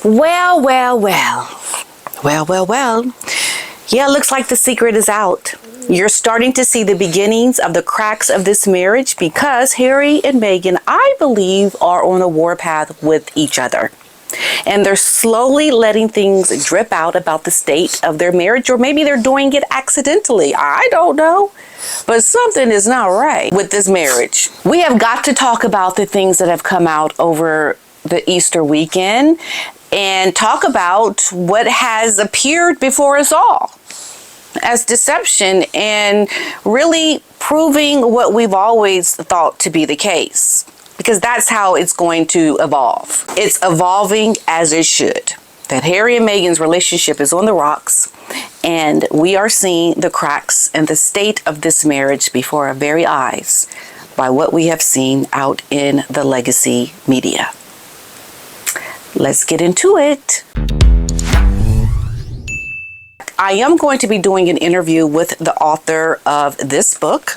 Well. Yeah, it looks like the secret is out. You're starting to see the beginnings of the cracks of this marriage because Harry and Meghan, I believe, are on a warpath with each other. And they're slowly letting things drip out about the state of their marriage, or maybe they're doing it accidentally. I don't know. But something is not right with this marriage. We have got to talk about the things that have come out over the Easter weekend and talk about what has appeared before us all as deception and really proving what we've always thought to be the case. Because that's how it's going to evolve. It's evolving as it should. That Harry and Meghan's relationship is on the rocks, and we are seeing the cracks and the state of this marriage before our very eyes by what we have seen out in the legacy media. Let's get into it. I am going to be doing an interview with the author of this book.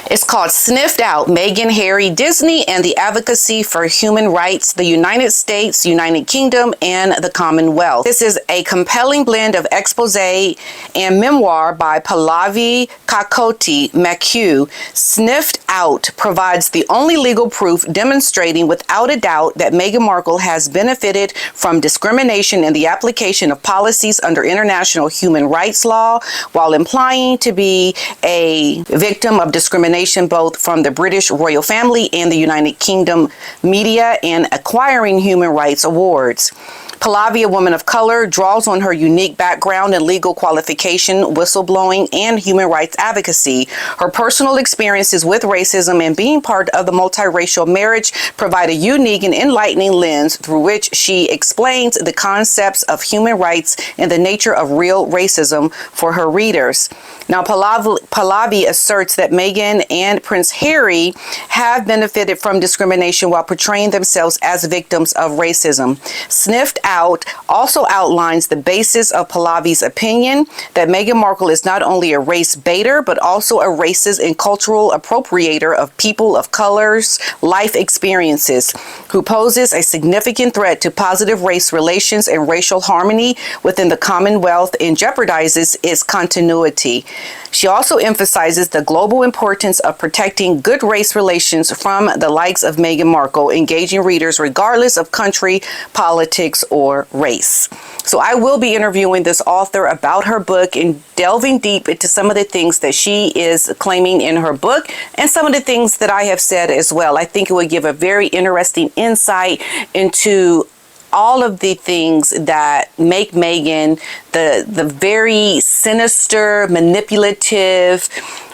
It's called Sniffed Out: Meghan, Harry, Disney, and the Advocacy for Human Rights, the United States, United Kingdom, and the Commonwealth. This is a compelling blend of expose and memoir by Pallavi Kakoti McHugh. Sniffed Out provides the only legal proof demonstrating without a doubt that Meghan Markle has benefited from discrimination in the application of policies under international human rights law, while implying to be a victim of discrimination both from the British royal family and the United Kingdom media, and acquiring human rights awards. Pallavi, a woman of color, draws on her unique background in legal qualification, whistleblowing, and human rights advocacy. Her personal experiences with racism and being part of the multiracial marriage provide a unique and enlightening lens through which she explains the concepts of human rights and the nature of real racism for her readers. Now, Pallavi asserts that Meghan and Prince Harry have benefited from discrimination while portraying themselves as victims of racism. Sniffed Out also outlines the basis of Pallavi's opinion that Meghan Markle is not only a race baiter, but also a racist and cultural appropriator of people of color's life experiences, who poses a significant threat to positive race relations and racial harmony within the Commonwealth and jeopardizes its continuity. She also emphasizes the global importance of protecting good race relations from the likes of Meghan Markle, engaging readers regardless of country, politics, or race. So I will be interviewing this author about her book and delving deep into some of the things that she is claiming in her book and some of the things that I have said as well. I think it would give a very interesting insight into all of the things that make Meghan the very sinister, manipulative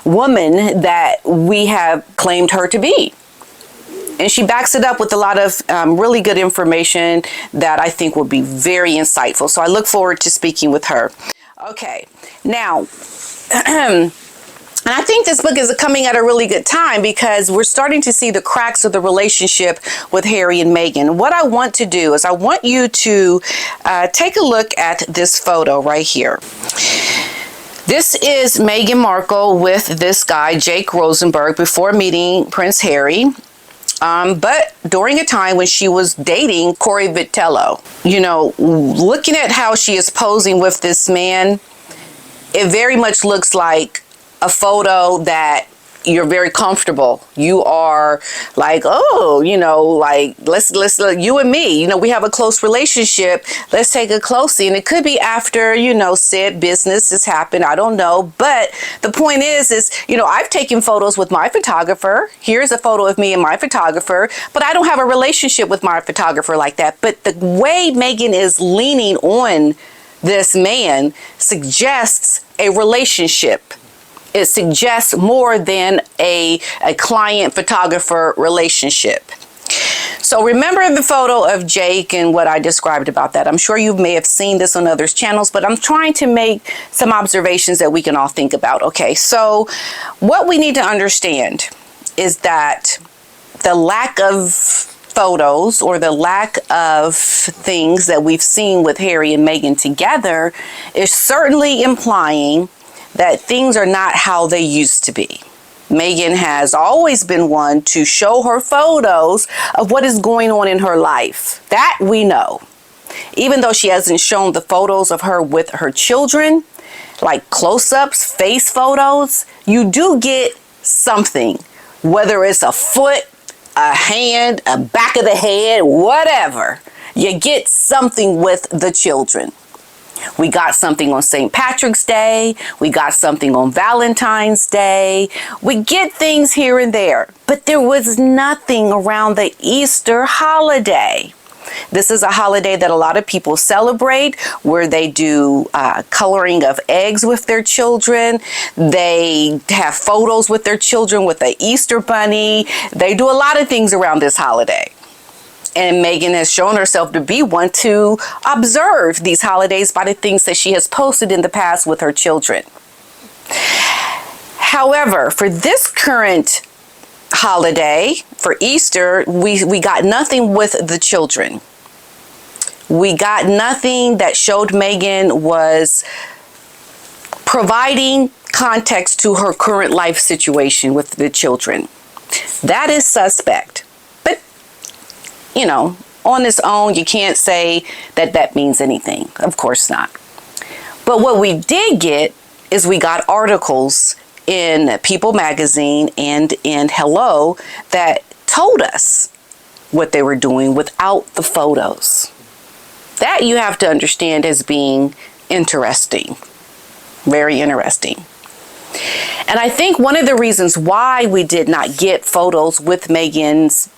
woman that we have claimed her to be. And she backs it up with a lot of really good information that I think will be very insightful. So I look forward to speaking with her. Okay, now, and I think this book is coming at a really good time because we're starting to see the cracks of the relationship with Harry and Meghan. What I want to do is I want you to take a look at this photo right here. This is Meghan Markle with this guy, Jake Rosenberg, before meeting Prince Harry. But during a time when she was dating Corey Vitello. You know, looking at how she is posing with this man, it very much looks like a photo that you're very comfortable. You are like, oh, you know, like let's you and me, you know, we have a close relationship. Let's take a closely. And it could be after, you know, said business has happened. I don't know. But the point is, you know, I've taken photos with my photographer. Here's a photo of me and my photographer, but I don't have a relationship with my photographer like that. But the way Meghan is leaning on this man suggests a relationship. It suggests more than a client-photographer relationship. So remember the photo of Jake and what I described about that. I'm sure you may have seen this on others' channels, but I'm trying to make some observations that we can all think about. Okay, so what we need to understand is that the lack of photos or the lack of things that we've seen with Harry and Meghan together is certainly implying that things are not how they used to be. Meghan has always been one to show her photos of what is going on in her life. That we know. Even though she hasn't shown the photos of her with her children, like close-ups, face photos, you do get something, whether it's a foot, a hand, a back of the head, whatever. You get something with the children. We got something on St. Patrick's Day. We got something on Valentine's Day. We get things here and there, but there was nothing around the Easter holiday. This is a holiday that a lot of people celebrate, where they do coloring of eggs with their children. They have photos with their children with the Easter bunny. They do a lot of things around this holiday. And Meghan has shown herself to be one to observe these holidays by the things that she has posted in the past with her children. However, for this current holiday, for Easter, we got nothing with the children. We got nothing that showed Meghan was providing context to her current life situation with the children. That is suspect. But, you know, on its own, you can't say that that means anything. Of course not. But what we did get is we got articles in People magazine and in Hello that told us what they were doing without the photos. That you have to understand as being interesting. Very interesting. And I think one of the reasons why we did not get photos with Meghan's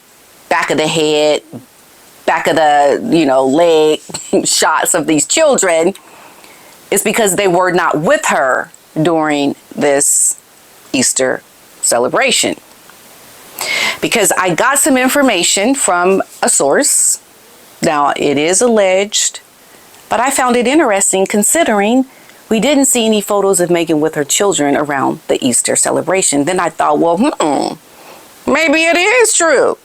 back of the head, back of the, leg shots of these children is because they were not with her during this Easter celebration. Because I got some information from a source. Now, it is alleged, but I found it interesting considering we didn't see any photos of Meghan with her children around the Easter celebration. Then I thought, well, maybe it is true.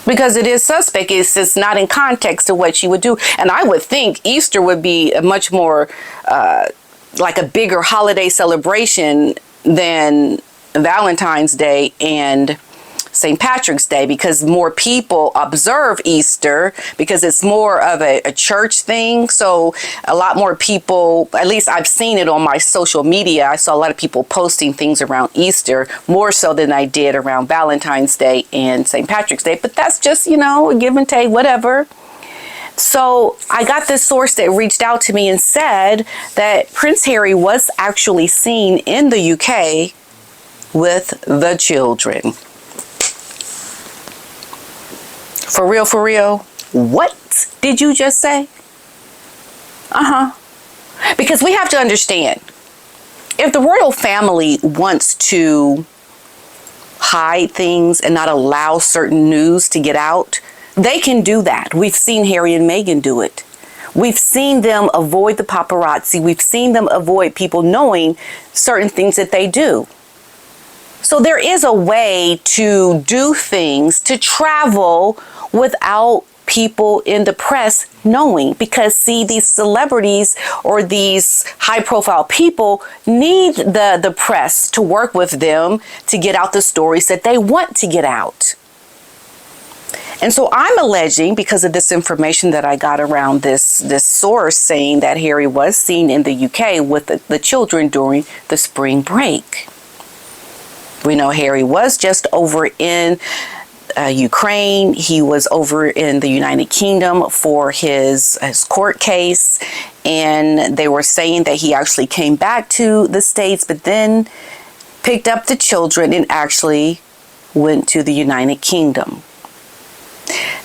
Because it is suspect. It's just not in context to what she would do. And I would think Easter would be a much more, like a bigger holiday celebration than Valentine's Day and St. Patrick's Day, because more people observe Easter because it's more of a church thing. So a lot more people, at least I've seen it on my social media, I saw a lot of people posting things around Easter, more so than I did around Valentine's Day and St. Patrick's Day. But that's just, a give and take, whatever. So I got this source that reached out to me and said that Prince Harry was actually seen in the UK with the children. For real? What did you just say? Because we have to understand, if the royal family wants to hide things and not allow certain news to get out, they can do that. We've seen Harry and Meghan do it. We've seen them avoid the paparazzi. We've seen them avoid people knowing certain things that they do. So there is a way to do things, to travel without people in the press knowing. Because, see, these celebrities or these high-profile people need the press to work with them to get out the stories that they want to get out. And so I'm alleging, because of this information that I got around this source saying that Harry was seen in the UK with the children during the spring break. We know Harry was just over in Ukraine. He was over in the United Kingdom for his court case. And they were saying that he actually came back to the States, but then picked up the children and actually went to the United Kingdom.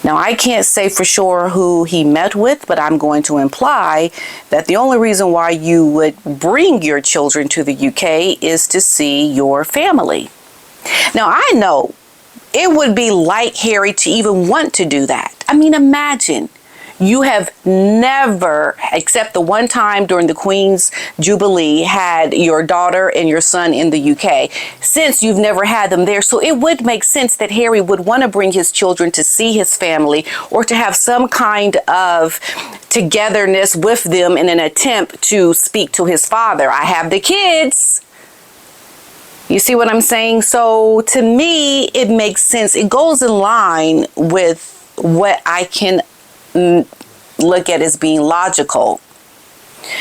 Now, I can't say for sure who he met with, but I'm going to imply that the only reason why you would bring your children to the UK is to see your family. Now, I know it would be like Harry to even want to do that. I mean, imagine you have never, except the one time during the Queen's Jubilee, had your daughter and your son in the UK. Since you've never had them there, so it would make sense that Harry would want to bring his children to see his family or to have some kind of togetherness with them in an attempt to speak to his father. I have the kids. You see what I'm saying? So to me, it makes sense. It goes in line with what I can look at as being logical.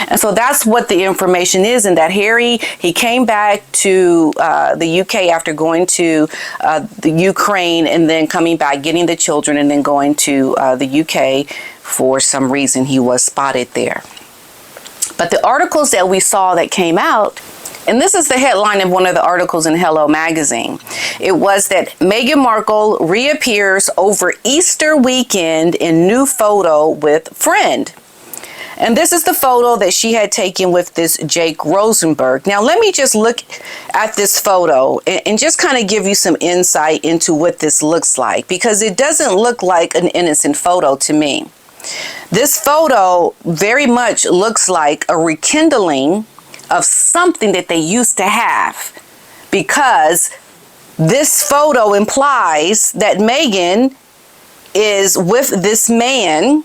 And so that's what the information is, and that Harry, he came back to the UK after going to the Ukraine and then coming back, getting the children, and then going to the UK. For some reason, he was spotted there. But the articles that we saw that came out, and this is the headline of one of the articles in Hello magazine. It was that Meghan Markle reappears over Easter weekend in new photo with friend. And this is the photo that she had taken with this Jake Rosenberg. Now, let me just look at this photo and just kind of give you some insight into what this looks like, because it doesn't look like an innocent photo to me. This photo very much looks like a rekindling of something that they used to have, because this photo implies that Meghan is with this man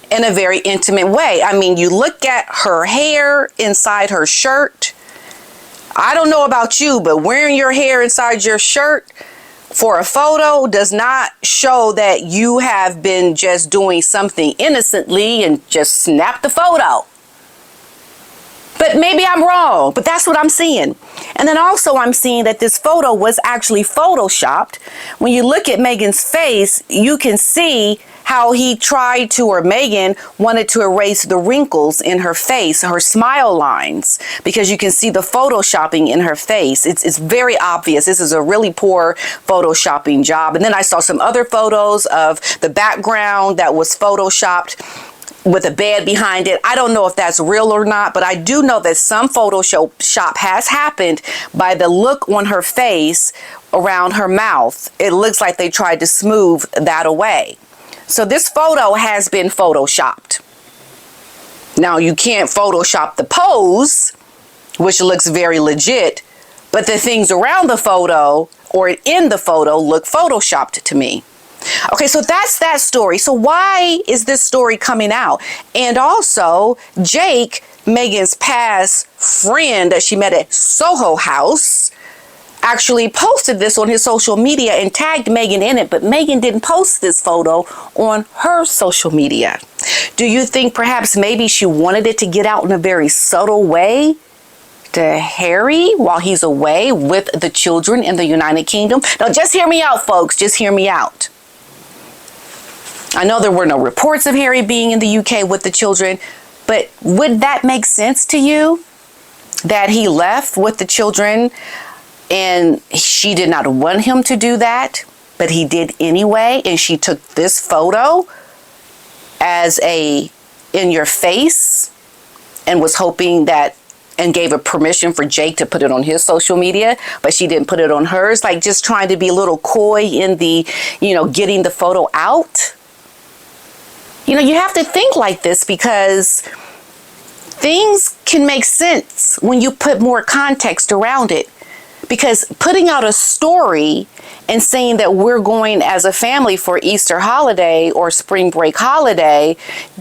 in a very intimate way. I mean, you look at her hair inside her shirt. I don't know about you, but wearing your hair inside your shirt for a photo does not show that you have been just doing something innocently and just snap the photo. But maybe I'm wrong, but that's what I'm seeing. And then also I'm seeing that this photo was actually photoshopped. When you look at Meghan's face, you can see how he tried to, or Meghan wanted to erase the wrinkles in her face, her smile lines, because you can see the photoshopping in her face. It's very obvious. This is a really poor photoshopping job. And then I saw some other photos of the background that was photoshopped with a bed behind it. I don't know if that's real or not, but I do know that some Photoshop has happened by the look on her face around her mouth. It looks like they tried to smooth that away. So this photo has been photoshopped. Now, you can't Photoshop the pose, which looks very legit, but the things around the photo or in the photo look photoshopped to me. Okay, so that's that story. So why is this story coming out? And also, Jake, Meghan's past friend that she met at Soho House, actually posted this on his social media and tagged Meghan in it, but Meghan didn't post this photo on her social media. Do you think perhaps maybe she wanted it to get out in a very subtle way to Harry while he's away with the children in the United Kingdom? Now, just hear me out, folks. Just hear me out. I know there were no reports of Harry being in the UK with the children, but would that make sense to you? That he left with the children and she did not want him to do that, but he did anyway, and she took this photo as a in your face and was hoping that, and gave a permission for Jake to put it on his social media, but she didn't put it on hers, like just trying to be a little coy in the, getting the photo out. You have to think like this, because things can make sense when you put more context around it. Because putting out a story and saying that we're going as a family for Easter holiday or spring break holiday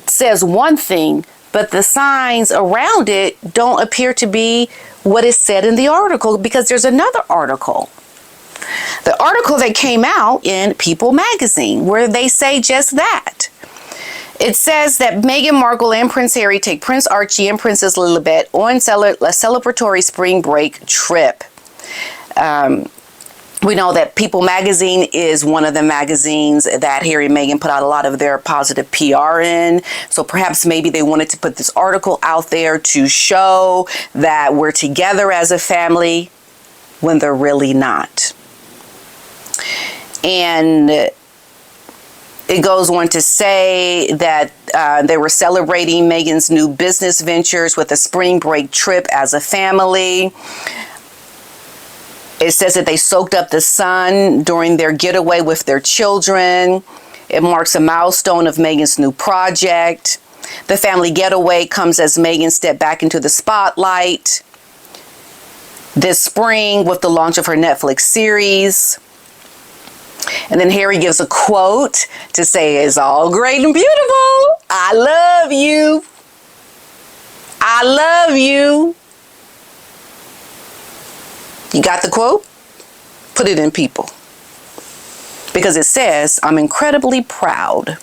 says one thing, but the signs around it don't appear to be what is said in the article, because there's another article. The article that came out in People magazine, where they say just that. It says that Meghan Markle and Prince Harry take Prince Archie and Princess Lilibet on a celebratory spring break trip. We know that People magazine is one of the magazines that Harry and Meghan put out a lot of their positive PR in. So perhaps maybe they wanted to put this article out there to show that we're together as a family when they're really not. And it goes on to say that they were celebrating Meghan's new business ventures with a spring break trip as a family. It says that they soaked up the sun during their getaway with their children. It marks a milestone of Meghan's new project. The family getaway comes as Meghan stepped back into the spotlight this spring with the launch of her Netflix series. And then Harry gives a quote to say, "It's all great and beautiful. I love you. I love you." You got the quote? Put it in People. Because it says, "I'm incredibly proud.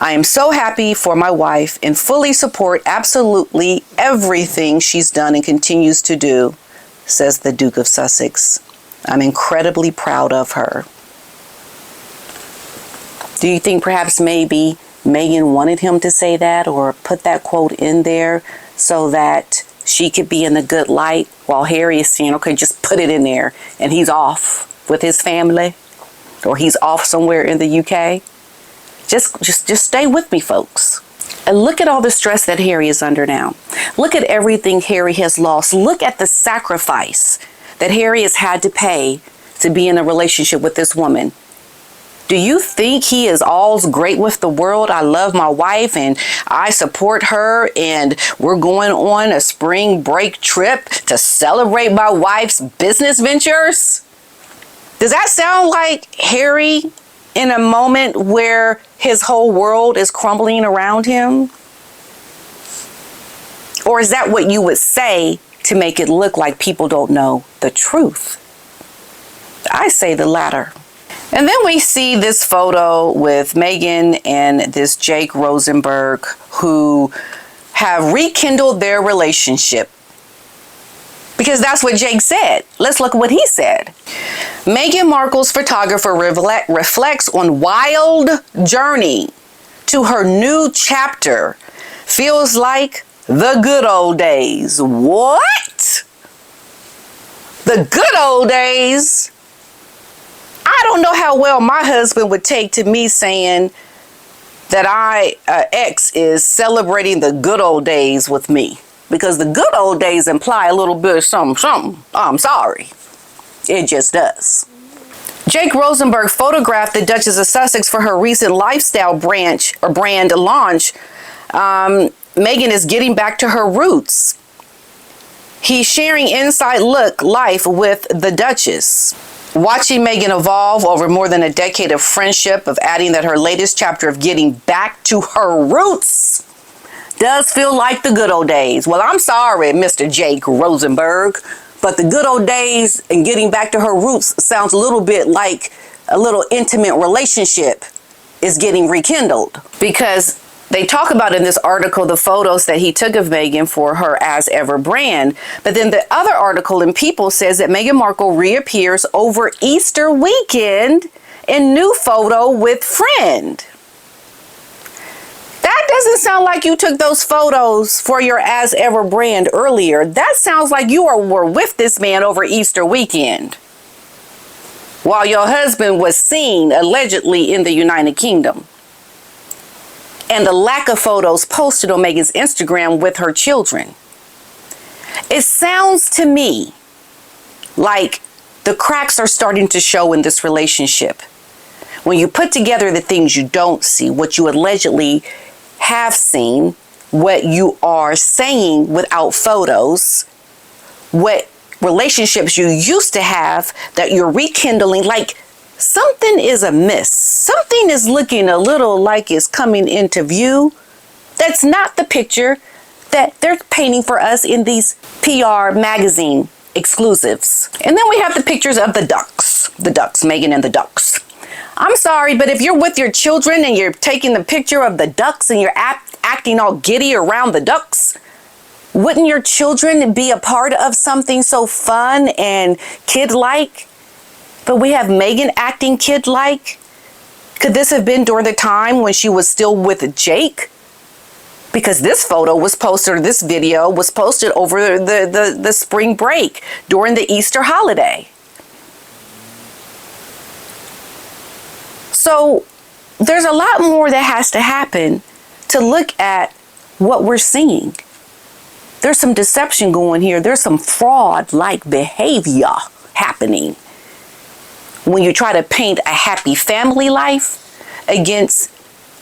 I am so happy for my wife and fully support absolutely everything she's done and continues to do, says the Duke of Sussex. I'm incredibly proud of her. Do you think perhaps maybe Meghan wanted him to say that or put that quote in there so that she could be in the good light while Harry is saying, okay, just put it in there and he's off with his family or he's off somewhere in the UK? Just stay with me, folks. And look at all the stress that Harry is under now. Look at everything Harry has lost. Look at the sacrifice that Harry has had to pay to be in a relationship with this woman. Do you think he is all's great with the world? I love my wife and I support her and we're going on a spring break trip to celebrate my wife's business ventures? Does that sound like Harry in a moment where his whole world is crumbling around him? Or is that what you would say to make it look like people don't know the truth? I say the latter. And then we see this photo with Meghan and this Jake Rosenberg, who have rekindled their relationship. Because that's what Jake said. Let's look at what he said. Meghan Markle's photographer reflects on wild journey to her new chapter. Feels like the good old days. What? The good old days? I don't know how well my husband would take to me saying that ex is celebrating the good old days with me. Because the good old days imply a little bit of something. I'm sorry. It just does. Jake Rosenberg photographed the Duchess of Sussex for her recent lifestyle brand launch. Meghan is getting back to her roots. He's sharing inside look life with the Duchess. Watching Meghan evolve over more than a decade of friendship, of adding that her latest chapter of getting back to her roots does feel like the good old days. Well, I'm sorry, Mr. Jake Rosenberg, but the good old days and getting back to her roots sounds a little bit like a little intimate relationship is getting rekindled. Because they talk about in this article the photos that he took of Meghan for her As Ever brand. But then the other article in People says that Meghan Markle reappears over Easter weekend in new photo with friend. That doesn't sound like you took those photos for your As Ever brand earlier. That sounds like you were with this man over Easter weekend while your husband was seen allegedly in the United Kingdom. And the lack of photos posted on Meghan's Instagram with her children. It sounds to me like the cracks are starting to show in this relationship. When you put together the things you don't see, what you allegedly have seen, what you are saying without photos, what relationships you used to have that you're rekindling, like something is amiss. Something is looking a little like it's coming into view. That's not the picture that they're painting for us in these PR magazine exclusives. And then we have the pictures of the ducks, Meghan and the ducks. I'm sorry, but if you're with your children and you're taking the picture of the ducks and you're acting all giddy around the ducks, wouldn't your children be a part of something so fun and kid-like? But we have Meghan acting kid-like. Could this have been during the time when she was still with Jake? Because this photo was posted, or this video was posted over the spring break during the Easter holiday. So there's a lot more that has to happen to look at what we're seeing. There's some deception going here. There's some fraud-like behavior happening when you try to paint a happy family life against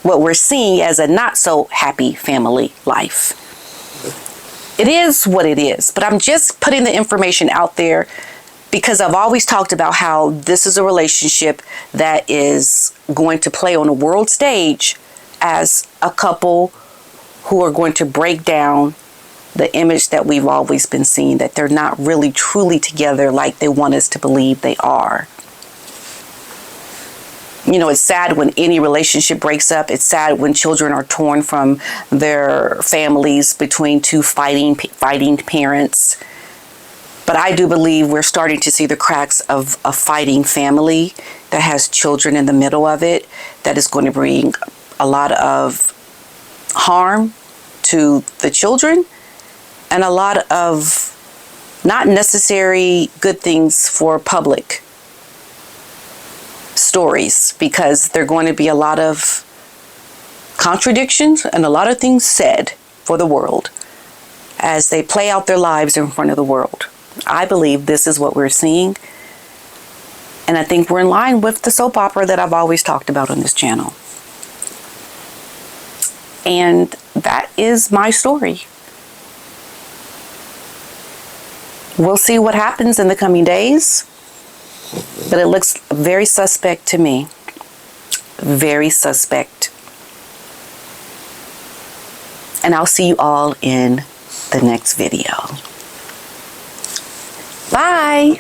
what we're seeing as a not so happy family life. It is what it is, but I'm just putting the information out there because I've always talked about how this is a relationship that is going to play on a world stage as a couple who are going to break down the image that we've always been seeing, that they're not really truly together like they want us to believe they are. You know, it's sad when any relationship breaks up. It's sad when children are torn from their families between two fighting parents. But I do believe we're starting to see the cracks of a fighting family that has children in the middle of it, that is going to bring a lot of harm to the children and a lot of not necessary good things for public stories, because there are going to be a lot of contradictions and a lot of things said for the world as they play out their lives in front of the world. I believe this is what we're seeing, and I think we're in line with the soap opera that I've always talked about on this channel. And that is my story. We'll see what happens in the coming days, but it looks very suspect to me. Very suspect. And I'll see you all in the next video. Bye.